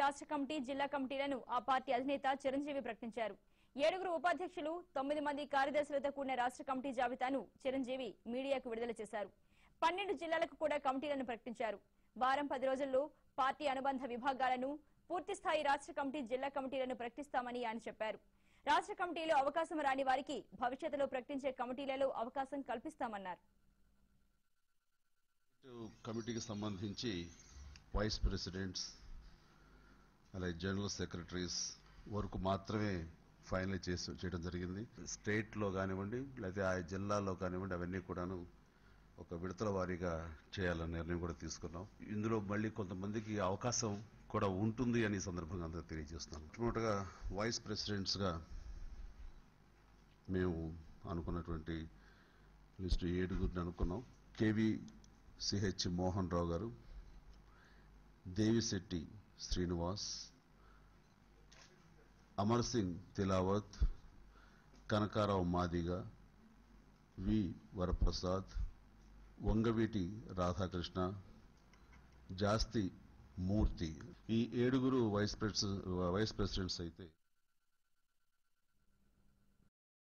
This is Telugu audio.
రాష్ట్ర కమిటీ జిల్లా కమిటీలను ఆ పార్టీ అధినేత చిరంజీవి ప్రకటించారు. 7 ఉపాధ్యక్షులు 9 మంది కార్యదర్శులతో కూడిన రాష్ట్ర కమిటీ జాబితాను చిరంజీవి మీడియాకు విడుదల చేశారు. 12 జిల్లాలకు కూడా కమిటీలను ప్రకటించారు. వారం 10 రోజుల్లో పార్టీ అనుబంధ విభాగాలను పూర్తిస్థాయి రాష్ట్ర కమిటీ జిల్లా కమిటీలను ప్రకటిస్తామని ఆయన చెప్పారు. రాష్ట్ర కమిటీలో అవకాశం రాని వారికి భవిష్యత్తులో ప్రకటించే కమిటీలలో అవకాశం కల్పిస్తామన్నారు. కమిటీకి సంబంధించి వైస్ ప్రెసిడెంట్స్ అలాగే జనరల్ సెక్రటరీస్ వరకు మాత్రమే ఫైనల్ చేయడం జరిగింది. స్టేట్లో కానివ్వండి లేదా ఆ జిల్లాలో కానివ్వండి అవన్నీ కూడాను ఒక విడతల వారీగా చేయాలనే నిర్ణయం కూడా తీసుకున్నాం. ఇందులో మళ్ళీ కొంతమందికి అవకాశం కూడా ఉంటుంది అని సందర్భంగా అందరూ తెలియజేస్తున్నాను. మొట్టమొదటిగా వైస్ ప్రెసిడెంట్స్గా మేము అనుకున్నటువంటి లిస్టు 7 అనుకున్నాం. KVCH మోహన్ రావు గారు, దేవిశెట్టి శ్రీనివాస్, అమర్ సింగ్ తిలావత్, కనకారావు మాదిగ, వి వరప్రసాద్, వంగవీటి రాధాకృష్ణ, జాస్తి మూర్తి. ఈ 7 వైస్ ప్రెసిడెంట్స్ అయితే